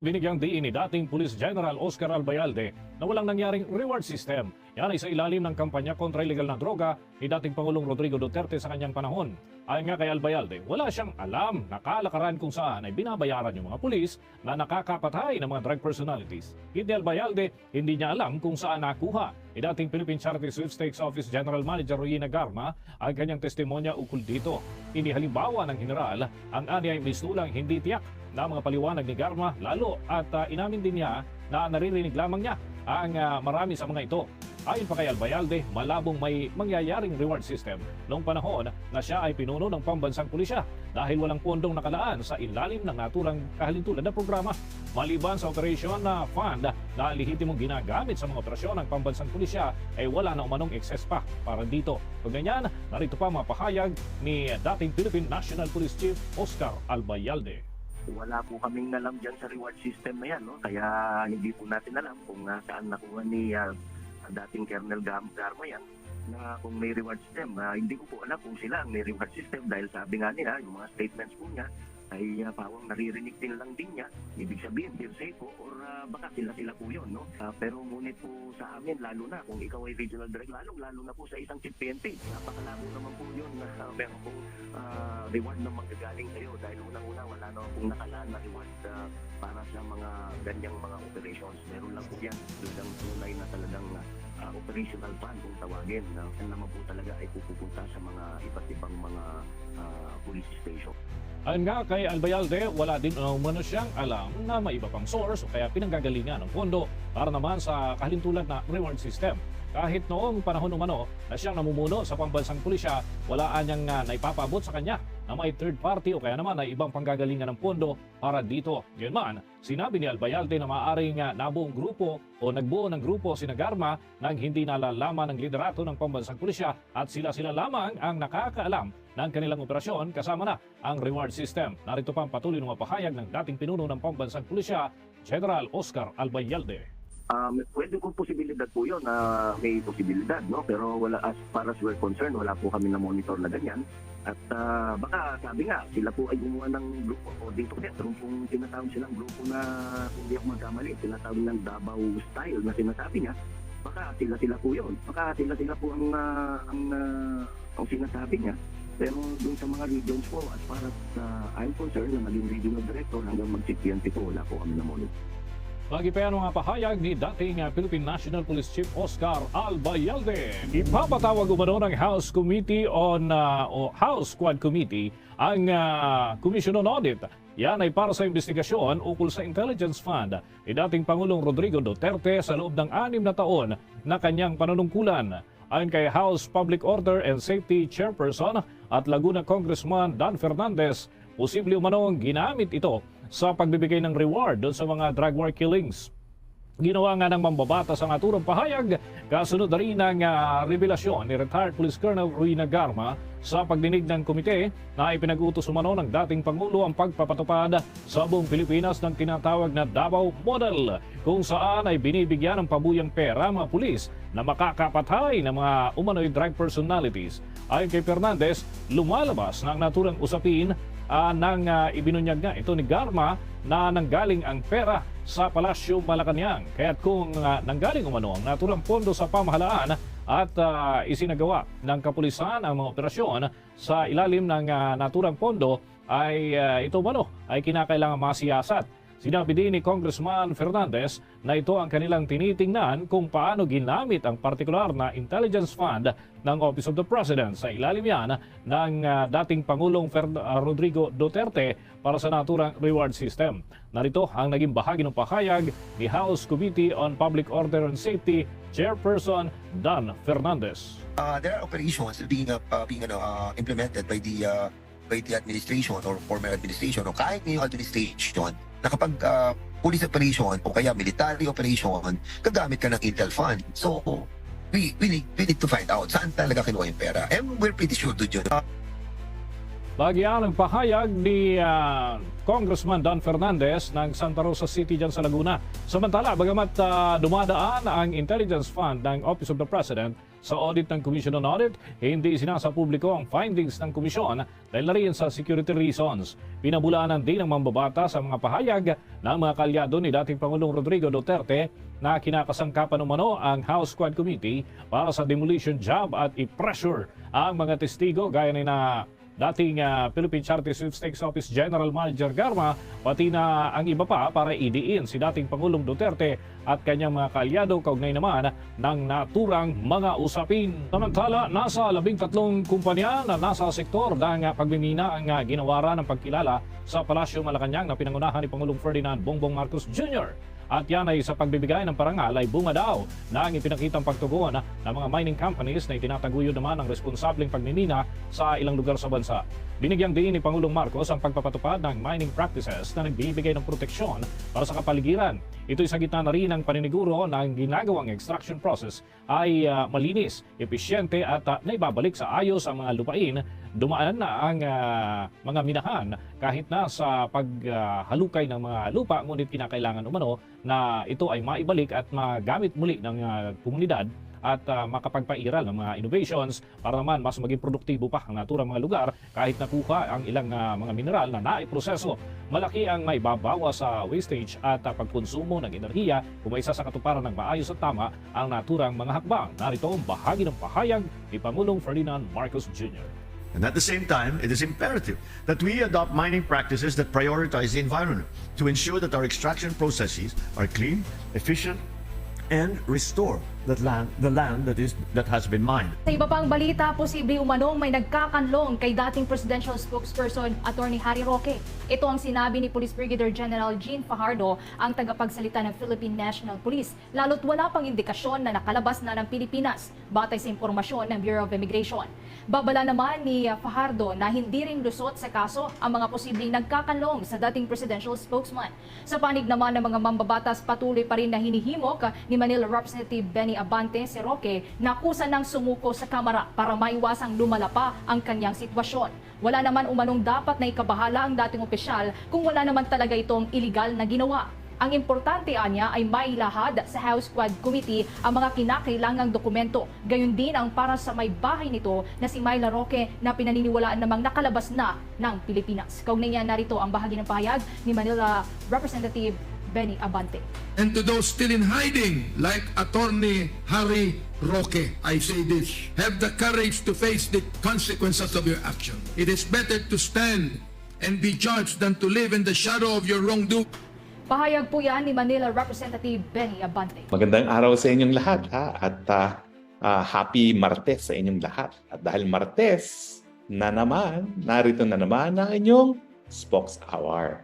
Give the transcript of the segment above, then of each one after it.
Binigyang diin ni dating Police General Oscar Albayalde na walang nangyaring reward system. Yan ay sa ilalim ng kampanya kontra illegal na droga ni dating Pangulong Rodrigo Duterte sa kanyang panahon. Ayon nga kay Albayalde, wala siyang alam na kalakaran kung saan ay binabayaran yung mga pulis na nakakapatay ng mga drug personalities. Hindi Albayalde, hindi niya alam kung saan nakuha ni dating Philippine Charity Sweepstakes Office General Manager Royina Garma ang kanyang testimonya ukol dito. Hindi halimbawa ng general, ang ani ay mistulang hindi tiyak na mga paliwanag ni Garma lalo at inamin din niya na naririnig lamang niya ang marami sa mga ito. Ayon pa kay Albayalde, malabong may mangyayaring reward system noong panahon na siya ay pinuno ng pambansang pulisya dahil walang pondong nakalaan sa ilalim ng naturang kahalintulad na programa. Maliban sa operasyon na fund na lehitimong ginagamit sa mga operasyon ng pambansang pulisya ay wala na umanong excess pa para dito. Kung ganyan, narito pa mapahayag ni dating Philippine National Police Chief Oscar Albayalde. Wala po kaming alam dyan sa reward system na yan, no? Kaya hindi po natin alam kung saan nakuha ni dating Colonel Garma yan na kung may reward system. Hindi ko po alam kung sila ang may reward system dahil sabi nga niya, yung mga statements po niya ay pawang naririnig din lang din niya. Ibig sabihin, hearsay po or baka sila po yun, no? Pero ngunit po sa amin, lalo na kung ikaw ay regional director, lalo na po sa isang chief PNP, napakalabo naman po yun na meron pong reward na magagaling sa'yo dahil unang-una wala na pong nakalaan na reward para sa mga ganyang mga operations. Meron lang po yan, talagang tunay na talagang operational fund kung tawagin. Yan naman po talaga ay pupunta sa mga iba't ibang mga police station. Ayon nga kay Albayalde, wala din umano siyang alam na may iba pang source o kaya pinanggagalingan ng pondo para naman sa kahalintulad na reward system. Kahit noong panahon umano na siyang namumuno sa pambansang pulisya, wala niyang naipapabot sa kanya na may third party o kaya naman ay ibang panggagalingan ng pondo para dito. Yun man, sinabi ni Albayalde na maaaring nabuong grupo o nagbuo ng grupo si Garma nang hindi nalalaman ng liderato ng pambansang pulisya at sila lamang ang nakakaalam ng kanilang operasyon kasama na ang reward system. Narito pa ang patuloy ng mapahayag ng dating pinuno ng pambansang pulisya, General Oscar Albayalde. Pwede kong posibilidad po yun na may posibilidad, no? Pero wala, as far as we're concerned, wala po kami na monitor na ganyan. At baka sabi nga, sila po ay gumawa ng grupo o dito meron pong tinatawag silang grupo na hindi ako magkamali, tinatawag ng Davao style na sinasabi niya. Baka sila po yun. Baka sila po ang sinasabi niya. Pero dun sa mga regions po, as far as I'm concerned, na maging regional director hanggang mag-CPNP po, wala po kami na monitor. Lagi pa yan ang pahayag ni dating Philippine National Police Chief Oscar Albayalde. Ipapatawag umano ng House Committee on o House Quad Committee ang Commission on Audit. Yan ay para sa investigasyon ukol sa intelligence fund ni dating Pangulong Rodrigo Duterte sa loob ng 6 na taon na kanyang panunungkulan. Ayon kay House Public Order and Safety Chairperson at Laguna Congressman Dan Fernandez, posible umanong ginamit ito sa pagbibigay ng reward doon sa mga drug war killings. Ginawa nga ng mambabatas ang naturang pahayag kasunod na rin ng revelasyon ni retired Police Colonel Royina Garma sa pagdinig ng komite na ipinag-utos umano ng dating Pangulo ang pagpapatupad sa buong Pilipinas ng tinatawag na Davao Model kung saan ay binibigyan ng pabuyang pera mga pulis na makakapatay ng mga umano'y drug personalities. Ayon kay Fernandez, lumalabas na ang naturang usapin nang ibinunyag nga ito ni Garma na nanggaling ang pera sa Palasyo Malacanang. Kaya't kung nanggaling umano ang naturang pondo sa pamahalaan at isinagawa ng kapulisan ang mga operasyon sa ilalim ng naturang pondo ay ito umano ay kinakailangan masiyasat. Sinabi din ni Congressman Fernandez na ito ang kanilang tinitingnan kung paano ginamit ang partikular na intelligence fund ng Office of the President sa ilalim yan ng dating Pangulong Rodrigo Duterte para sa naturang reward system. Narito ang naging bahagi ng pahayag ni House Committee on Public Order and Safety Chairperson Dan Fernandez. There are operations being implemented by the administration or former administration o kahit ngayong administration na kapag police operation o kaya military operation, gagamit ka ng Intel Fund. So, we need to find out saan talaga kinuha yung pera. And we're pretty sure to do. Bagian ang pahayag ni Congressman Dan Fernandez ng Santa Rosa City dyan sa Laguna. Samantala, bagamat dumadaan ang Intelligence Fund ng Office of the President sa audit ng Commission on Audit, hindi isinasa publiko ang findings ng komisyon dahil na rin sa security reasons. Pinabulaanan din ng mambabata sa mga pahayag ng mga kalyado ni dating Pangulong Rodrigo Duterte na kinakasangkapan umano ang House Quad Committee para sa demolition job at i-pressure ang mga testigo gaya ni na dating Philippine Charity Sweepstakes Office General Manager Garma, pati na ang iba pa para idiin si dating Pangulong Duterte at kanyang mga kaalyado kaugnay naman ng naturang mga usapin. Samantala, nasa 13 kumpanya na nasa sektor ng pagmimina ang ginawara ng pagkilala sa Palasyo Malacanang na pinangunahan ni Pangulong Ferdinand Bongbong Marcos Jr. At yan ay sa pagbibigay ng parangal ay bunga daw na ang ipinakitang pagtugon ng mga mining companies na itinataguyod naman ang responsableng pagmimina sa ilang lugar sa bansa. Binigyang din ni Pangulong Marcos ang pagpapatupad ng mining practices na nagbibigay ng proteksyon para sa kapaligiran. Ito'y sa gitna na rin ng paniniguro na ang ginagawang extraction process ay malinis, episyente at naibabalik sa ayos ang mga lupain. Dumaan na ang mga minahan kahit na sa paghalukay ng mga lupa, ngunit kinakailangan umano na ito ay maibalik at magamit muli ng komunidad at makapagpairal ng mga innovations para naman mas maging produktibo pa ang naturang mga lugar kahit nakuha ang ilang mga mineral na naiproseso. Malaki ang may babawa sa wastage at pagkonsumo ng enerhiya kung isa sa katuparan ng maayos at tama ang naturang mga hakbang. Narito ang bahagi ng pahayag ni Pangulong Ferdinand Marcos Jr. And at the same time, it is imperative that we adopt mining practices that prioritize the environment to ensure that our extraction processes are clean, efficient, and restore the land that has been mined. Sa iba pang balita, posible umanong may nagkakanlong kay dating presidential spokesperson Attorney Harry Roque. Ito ang sinabi ni Police Brigadier General Jean Fajardo, ang tagapagsalita ng Philippine National Police, lalo't wala pang indikasyon na nakalabas na ng Pilipinas batay sa impormasyon ng Bureau of Immigration. Babala naman ni Fajardo na hindi rin lusot sa kaso ang mga posibleng nagkakanlong sa dating presidential spokesman. Sa panig naman ng mga mambabatas, patuloy pa rin na hinihimok ni Manila Representative Benny Abante si Roque na kusa ng sumuko sa Kamara para maiwasang lumala pa ang kanyang sitwasyon. Wala naman umanong dapat na ikabahala ang dating opisyal kung wala naman talaga itong iligal na ginawa. Ang importante anya ay mailahad sa House Quad Committee ang mga kinakailangang dokumento. Gayon din ang para sa may bahay nito na si Myla Roque na pinaniniwalaan namang nakalabas na ng Pilipinas. Kaugnay niya, narito ang bahagi ng pahayag ni Manila Representative Benny Abante. And to those still in hiding, like Attorney Harry Roque, I say this: have the courage to face the consequences of your action. It is better to stand and be judged than to live in the shadow of your wrongdoing. Pahayag po yan ni Manila Representative Benny Abante. Magandang araw sa inyong lahat at happy Martes sa inyong lahat. At dahil Martes na naman, narito na naman ang inyong Spokes Hour.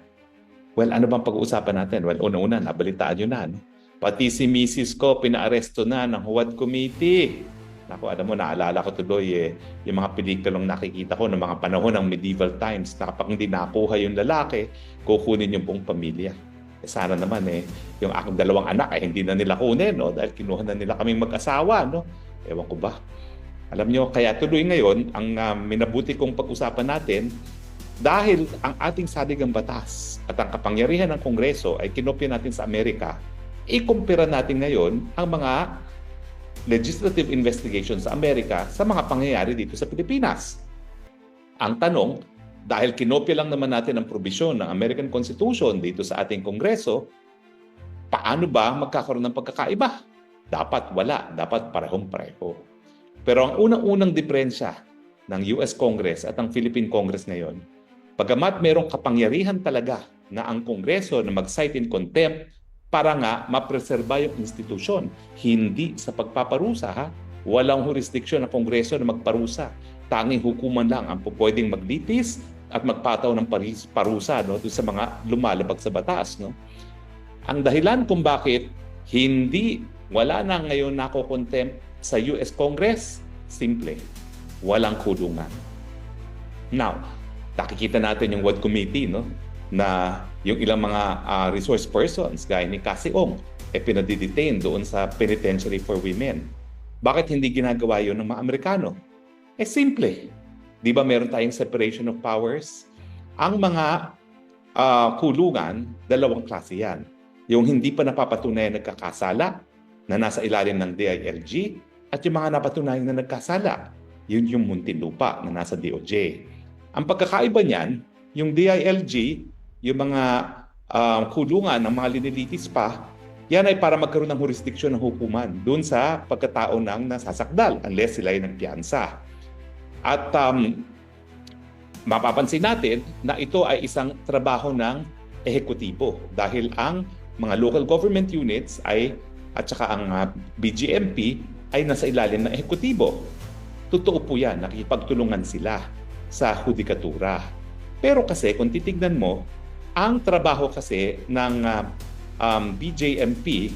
Well, ano bang pag-uusapan natin? Well, una-una, nabalitaan nyo na. No? Pati si Mrs. ko, pinaaresto na ng Huwad Committee. Naku, alam mo, naalala ko tuloy yung mga pelikulang nakikita ko ng mga panahon ng medieval times na kapag hindi nakuha yung lalaki, kukunin yung buong pamilya. Sana naman yung aking dalawang anak ay hindi na nila kunin, no? Dahil kinuha na nila kaming mag-asawa. No? Ewan ko ba? Alam nyo, kaya tuloy ngayon, ang minabuti kong pag-usapan natin, dahil ang ating saligang batas at ang kapangyarihan ng Kongreso ay kinopya natin sa Amerika, ikumpira natin ngayon ang mga legislative investigation sa Amerika sa mga pangyayari dito sa Pilipinas. Ang tanong, dahil kinopya lang naman natin ang probisyon ng American Constitution dito sa ating Kongreso, paano ba magkakaroon ng pagkakaiba? Dapat wala, dapat parehong-pareho. Pero ang unang-unang diferensya ng US Congress at ang Philippine Congress ngayon, bagamat merong kapangyarihan talaga na ang Kongreso na mag-cite in contempt para nga mapreserba yung institusyon, hindi sa pagpaparusa. Walang jurisdiction ng Kongreso na magparusa. Tanging hukuman lang ang pwedeng maglitis at magpataw ng parusa, no, doon sa mga lumalabag sa batas. No? Ang dahilan kung bakit wala na ngayon nako-contempt sa US Congress, simple, walang kulungan. Now, nakikita natin yung Wad Committee, no, na yung ilang mga resource persons gaya ni Cassie Ong pinadidetain doon sa penitentiary for women. Bakit hindi ginagawa yun ng mga Amerikano? Simple. Di ba meron tayong separation of powers? Ang mga kulungan, dalawang klase yan. Yung hindi pa napapatunayan nagkakasala na nasa ilalim ng DILG at yung mga napatunayan na nagkasala, yun yung Muntinlupa na nasa DOJ. Ang pagkakaiba niyan, yung DILG, yung mga kulungan ng mga linilitis pa, yan ay para magkaroon ng jurisdiksyon ng hukuman doon sa pagkatao ng nasasakdal unless sila ay nagpiyansa. At mapapansin natin na ito ay isang trabaho ng ehekutibo dahil ang mga local government units at saka ang BGMP ay nasa ilalim ng ehekutibo. Totoo po yan, nakikipagtulungan sila sa hudikatura. Pero kasi kung titignan mo, ang trabaho kasi ng BJMP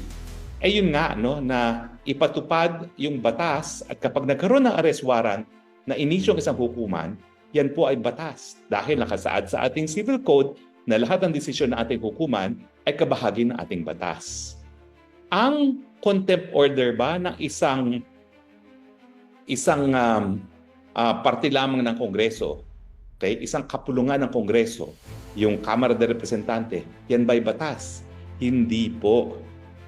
ay yun nga na ipatupad yung batas at kapag nagkaroon ng arrest warrant na inisyo ang isang hukuman, yan po ay batas dahil nakasaad sa ating civil code na lahat ng desisyon ng ating hukuman ay kabahagi ng ating batas. Ang contempt order ba ng isang parte lamang ng Kongreso, okay? Isang kapulungan ng Kongreso, yung Kamara de Representante, yan ba'y batas? Hindi po.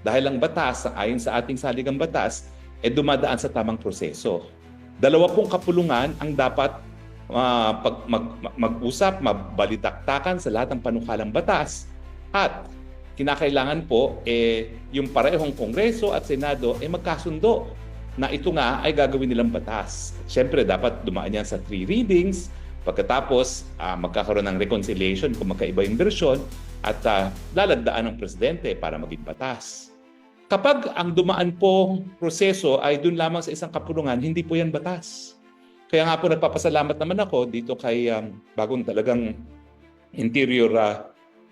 Dahil ang batas, ayon sa ating saligang batas, dumadaan sa tamang proseso. Dalawa pong kapulungan ang dapat mag-usap, mabalitaktakan sa lahat ng panukalang batas. At kinakailangan po yung parehong Kongreso at Senado magkasundo na ito nga ay gagawin nilang batas. Siyempre, dapat dumaan yan sa 3 readings. Pagkatapos, magkakaroon ng reconciliation kung magkaiba yung version at lalagdaan ng presidente para maging batas. Kapag ang dumaan po proseso ay dun lamang sa isang kapulungan, hindi po yan batas. Kaya nga po nagpapasalamat naman ako dito kay bagong talagang Interior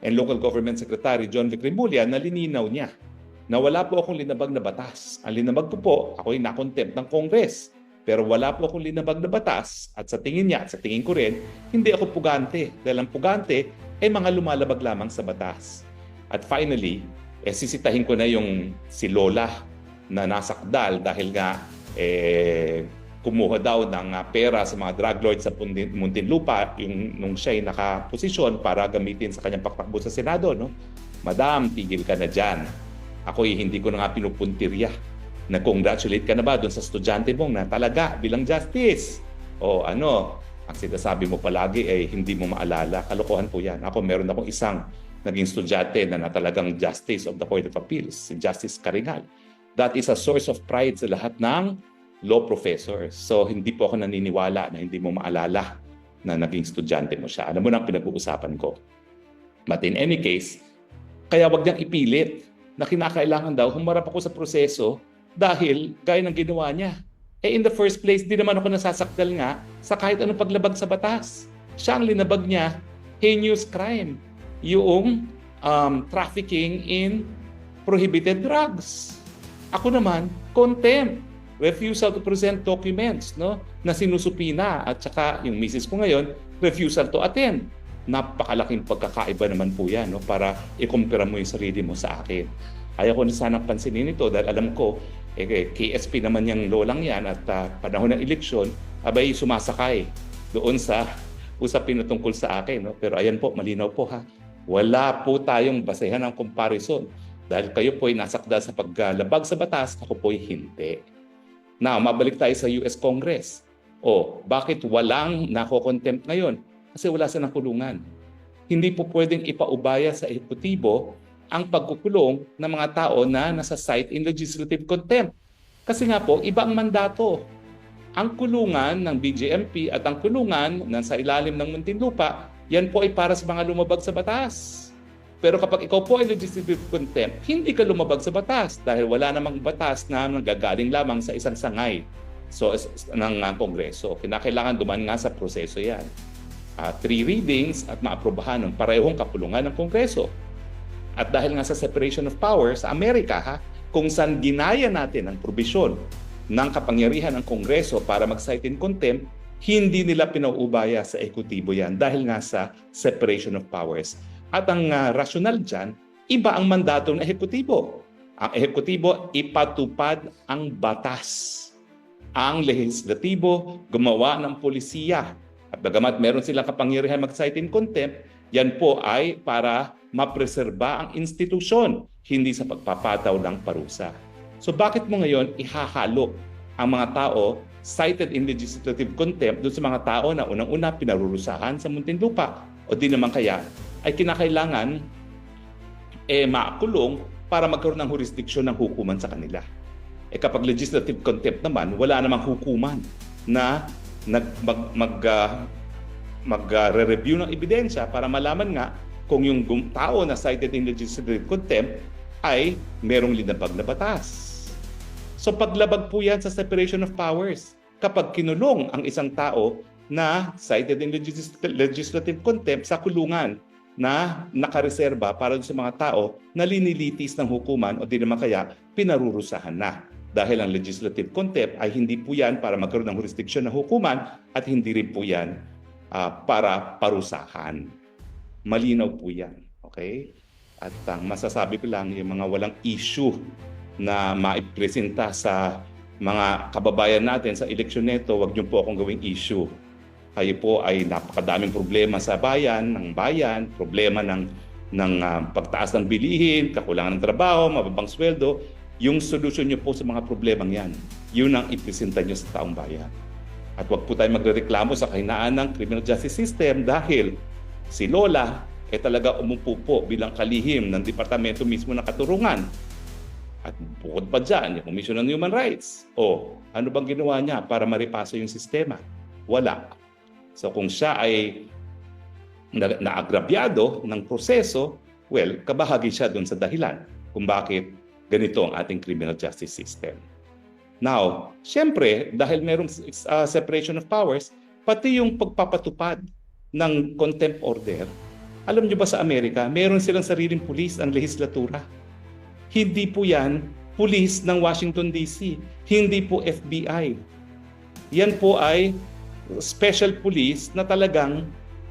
and Local Government Secretary John Vic Remulla na lininaw niya na wala po akong linabag na batas. Ang linabag ko po, ako'y na-contempt ng Congress. Pero wala po akong linabag na batas at sa tingin niya at sa tingin ko rin, hindi ako pugante. Dahil ang pugante ay mga lumalabag lamang sa batas. At finally, sisitahin ko na yung si Lola na nasakdal dahil nga kumuha daw ng pera sa mga drug lords sa Muntinlupa nung siya ay nakaposisyon para gamitin sa kanyang pagtakbo sa Senado. No? Madam, tigil ka na dyan. Ako'y hindi ko na nga pinupuntirya. Na-congratulate ka na ba doon sa estudyante mong na talaga bilang justice? O ang sinasabi mo palagi ay hindi mo maalala. Kalokohan po yan. Ako meron akong isang naging estudyante na talagang justice of the Court of Appeals, si Justice Caringal. That is a source of pride sa lahat ng law professors. So hindi po ako naniniwala na hindi mo maalala na naging estudyante mo siya. Alam mo na ang pinag-uusapan ko. But in any case, kaya wag niyang ipilit na kinakailangan daw humarap ako sa proseso dahil gaya ng ginawa niya. In the first place, di naman ako nasasakdal nga sa kahit anong paglabag sa batas. Siya ang linabag niya, heinous crime. Yung trafficking in prohibited drugs. Ako naman, contempt. Refusal to present documents na sinusupina at saka yung misis ko ngayon, refusal to attend. Napakalaking pagkakaiba naman po yan para ikumpira mo yung sarili mo sa akin. Ayaw ko na sanang pansinin ito dahil alam ko, KSP naman yung lolang yan at panahon ng eleksyon, abay sumasakay doon sa usapin na tungkol sa akin. Pero ayan po, malinaw po ha. Wala po tayong basehan ng comparison dahil kayo po ay nasakda sa paglabag sa batas, ako po ay hindi. Now, mabalik tayo sa US Congress. Bakit walang nako-contempt ngayon? Kasi wala silang kulungan. Hindi po pwedeng ipaubaya sa ehekutibo ang pagkukulong ng mga tao na nasa site in legislative contempt. Kasi nga po, iba ang mandato. Ang kulungan ng BJMP at ang kulungan sa ilalim ng Muntinlupa, yan po ay para sa mga lumabag sa batas. Pero kapag ikaw po ay legislative contempt, hindi ka lumabag sa batas dahil wala namang batas na nanggagaling lamang sa isang sangay ng Kongreso. Kinakailangan dumaan nga sa proseso yan. 3 readings at maaprubahan ng parehong kapulungan ng Kongreso. At dahil nga sa separation of powers sa Amerika, kung saan ginaya natin ang probisyon ng kapangyarihan ng Kongreso para mag-cite in contempt, hindi nila pinauubaya sa ehekutibo yan dahil nga sa separation of powers. At ang rasyonal dyan, iba ang mandato ng ehekutibo. Ang ehekutibo, ipatupad ang batas. Ang lehislatibo, gumawa ng polisiya At bagamat meron silang kapangyarihan mag-cite in contempt, yan po ay para mapreserba ang institusyon, hindi sa pagpapataw ng parusa. So bakit mo ngayon ihahalo ang mga tao cited in legislative contempt doon sa mga tao na unang-una pinarurusahan sa Muntinlupa o di naman kaya ay kinakailangan makulong para magkaroon ng jurisdiksyon ng hukuman sa kanila. Kapag legislative contempt naman, wala namang hukuman na mag-re-review ng ebidensya para malaman nga kung yung tao na cited in legislative contempt ay merong linabag na batas. So paglabag po yan sa separation of powers. Kapag kinulong ang isang tao na cited in legislative contempt sa kulungan na nakareserba para sa mga tao na linilitis ng hukuman o di naman kaya pinarurusahan na. Dahil ang legislative contempt ay hindi po yan para magkaroon ng jurisdiksyon ng hukuman at hindi rin po yan para parusahan. Malinaw po yan. Okay? At ang masasabi ko lang, yung mga walang issue na maipresenta sa mga kababayan natin sa eleksyon nito, wag niyo po akong gawing issue. Kayo po ay napakadaming problema sa bayan, problema ng pagtaas ng bilihin, kakulangan ng trabaho, mababang sweldo. Yung solusyon niyo po sa mga problemang yan, yun ang ipresenta niyo sa taong bayan. At wag po tayo magrereklamo sa kahinaan ng criminal justice system dahil si Lola talaga umupo po bilang kalihim ng departamento mismo ng katurungan. At bukod pa dyan, yung Commission on Human Rights. Ano bang ginawa niya para maripaso yung sistema? Wala. So kung siya ay naagrabyado ng proseso, kabahagi siya doon sa dahilan kung bakit ganito ang ating criminal justice system. Now, siyempre, dahil merong separation of powers, pati yung pagpapatupad ng contempt order, alam niyo ba sa Amerika, meron silang sariling pulis ang lehislatura. Hindi po yan pulis ng Washington DC. Hindi po FBI. Yan po ay special police na talagang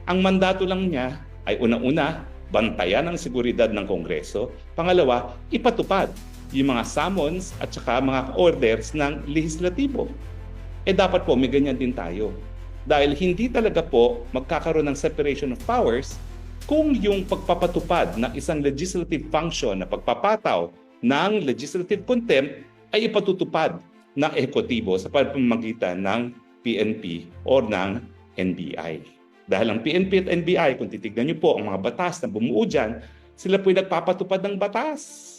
ang mandato lang niya ay unang-una, bantayan ang seguridad ng Kongreso. Pangalawa, ipatupad yung mga summons at saka mga orders ng lehislatibo. Dapat po may ganyan din tayo. Dahil hindi talaga po magkakaroon ng separation of powers kung yung pagpapatupad ng isang legislative function na pagpapataw ng legislative contempt ay ipatutupad ng ehekutibo sa pamamagitan ng PNP o ng NBI. Dahil ang PNP at NBI, kung titignan niyo po ang mga batas na bumuo dyan, sila po'y nagpapatupad ng batas.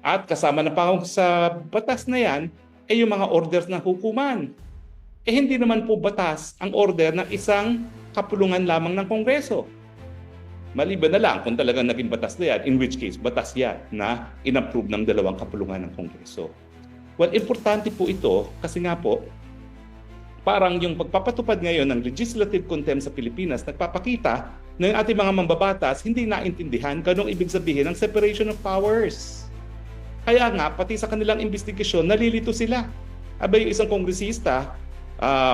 At kasama na pa sa batas na yan ay yung mga orders ng hukuman. Hindi naman po batas ang order ng isang kapulungan lamang ng Kongreso. Maliban na lang kung talagang naging batas na yan, in which case, batas yan na inapprove ng dalawang kapulungan ng Kongreso. Importante po ito kasi nga po, parang yung pagpapatupad ngayon ng legislative contempt sa Pilipinas nagpapakita na yung ating mga mambabatas hindi naintindihan kung anong ibig sabihin ng separation of powers. Kaya nga, pati sa kanilang investigasyon, nalilito sila. Abay, yung isang kongresista,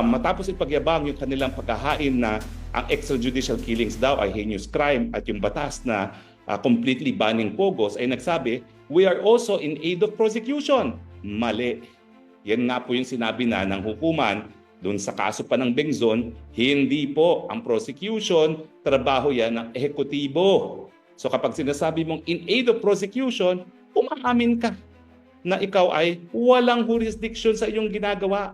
matapos ipagyabang yung kanilang paghahain na ang extrajudicial killings daw ay heinous crime at yung batas na completely banning pogos ay nagsabi, we are also in aid of prosecution. Mali. Yan nga po yung sinabi na ng hukuman doon sa kaso pa ng Bengzon, hindi po ang prosecution, trabaho yan ng ehekutibo. So kapag sinasabi mong in aid of prosecution, umaamin ka na ikaw ay walang jurisdiction sa iyong ginagawa.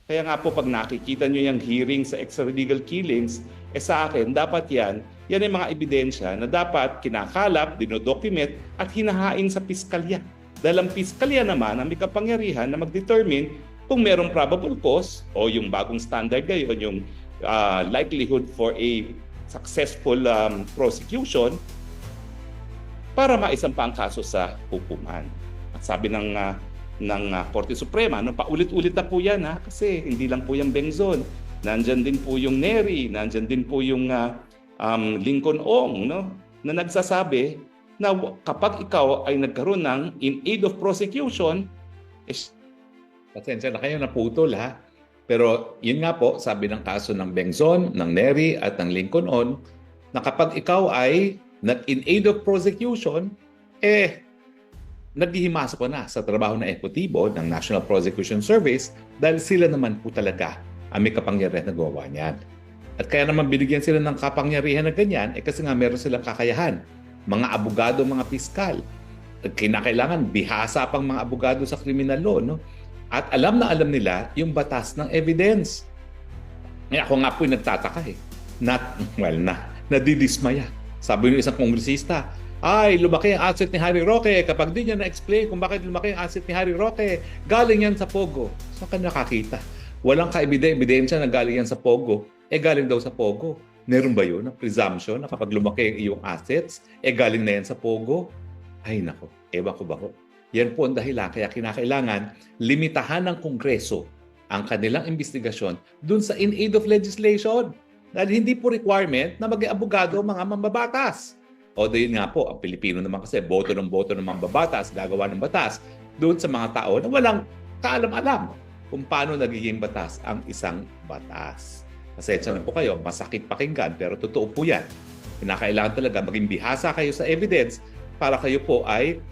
Kaya nga po pag nakikita nyo yung hearing sa extralegal killings, sa akin dapat yan ay mga ebidensya na dapat kinakalap, dinodocument at hinahain sa piskalya. Dahil ang piskalya naman ang may kapangyarihan na mag-determine kung merong probable cause o yung bagong standard ngayon, yung likelihood for a successful prosecution para maisampa ang kaso sa hukuman. At sabi ng Korte Suprema, paulit-ulit na po yan kasi hindi lang po yung Bengzon. Nandyan din po yung Neri, nandyan din po yung Lincoln Ong na nagsasabi na kapag ikaw ay nagkaroon ng in aid of prosecution, pasensya na kayo, naputol Pero yun nga po, sabi ng kaso ng Bengzon, ng Neri at ng Lincoln Ong, na kapag ikaw ay in aid of prosecution, naghihimasa ko na sa trabaho na ehekutibo ng National Prosecution Service dahil sila naman po talaga ang may kapangyarihan na gawa niyan. At kaya naman binigyan sila ng kapangyarihan na ganyan, kasi nga meron silang kakayahan. Mga abogado, mga piskal. Kinakailangan bihasa pang mga abogado sa criminal law, no? At alam na alam nila yung batas ng evidence. Ngayon ako nga po'y nagtataka nadidismaya. Sabi ng isang kongresista, ay, lumaki ang asset ni Harry Roque. Kapag di niya na-explain kung bakit lumaki ang asset ni Harry Roque, galing yan sa Pogo. Saan ka nakakita? Walang ebidensya na galing yan sa Pogo. Galing daw sa Pogo. Meron ba yun? Ang presumption na kapag lumaki yung assets, galing na yan sa Pogo? Ay nako, ewan ko ba ko. Yan po ang dahilan kaya kinakailangan limitahan ng Kongreso ang kanilang investigasyon dun sa in aid of legislation. Dahil hindi po requirement na maging abogado mga mambabatas. O doon nga po, ang Pilipino naman kasi boto ng mambabatas, gagawa ng batas doon sa mga tao na walang kaalam-alam kung paano nagiging batas ang isang batas. Pasensya na po kayo, masakit pakinggan pero totoo po yan. Kinakailangan talaga maging bihasa kayo sa evidence para kayo po ay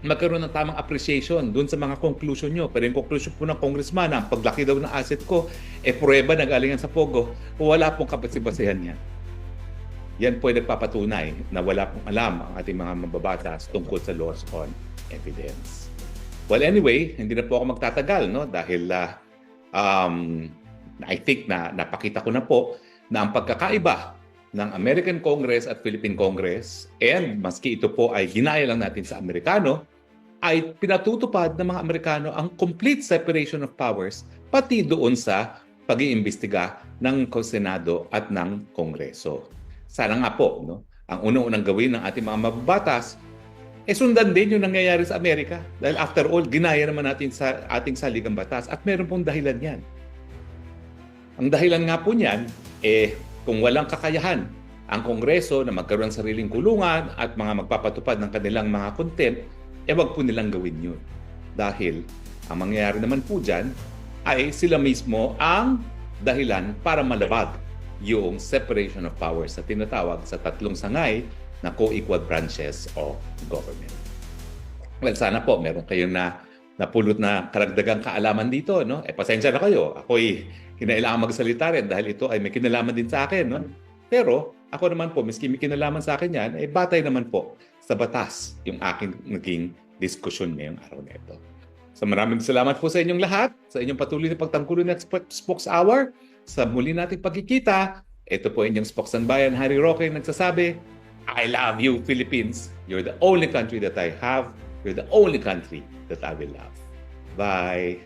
magkaroon ng tamang appreciation dun sa mga conclusion nyo. Pero yung conclusion po ng congressman, ang paglaki daw ng asset ko, prueba na galingan sa Pogo, wala pong kapasibasehan yan. Yan po ay nagpapatunay na wala pong alam ang ating mga mababatas tungkol sa laws on evidence. Well, anyway, hindi na po ako magtatagal, no? Dahil I think na napakita ko na po na ang pagkakaiba ng American Congress at Philippine Congress, and maski ito po ay ginaya lang natin sa Amerikano, ay pinatutupad ng mga Amerikano ang complete separation of powers pati doon sa pag-iimbestiga ng Senado at ng Kongreso. Sana nga po, no, ang unang-unang gawin ng ating mga mababatas, sundan din yung nangyayari sa Amerika. Dahil after all, ginaya naman natin sa ating saligang batas at meron pong dahilan yan. Ang dahilan nga po niyan, kung walang kakayahan ang Kongreso na magkaroon ng sariling kulungan at mga magpapatupad ng kanilang mga contempt, wag po nilang gawin yun. Dahil ang mangyayari naman po dyan ay sila mismo ang dahilan para malabag yung separation of powers na tinatawag sa tatlong sangay na co-equal branches of government. Well, sana po meron kayong napulot na karagdagang kaalaman dito, no? Pasensya na kayo. Ako'y kinailangan magsalita rin dahil ito ay may kinalaman din sa akin, no? Pero ako naman po, miski may kinalaman sa akin yan, batay naman po sa batas yung aking naging diskusyon ngayong araw na ito. So maraming salamat po sa inyong lahat, sa inyong patuloy na pagtangkulo ng Spokes Hour. Sa muli nating pagkikita, ito po inyong Spokes ng Bayan, Harry Roque, nagsasabi, I love you, Philippines. You're the only country that I have. You're the only country that I will love. Bye.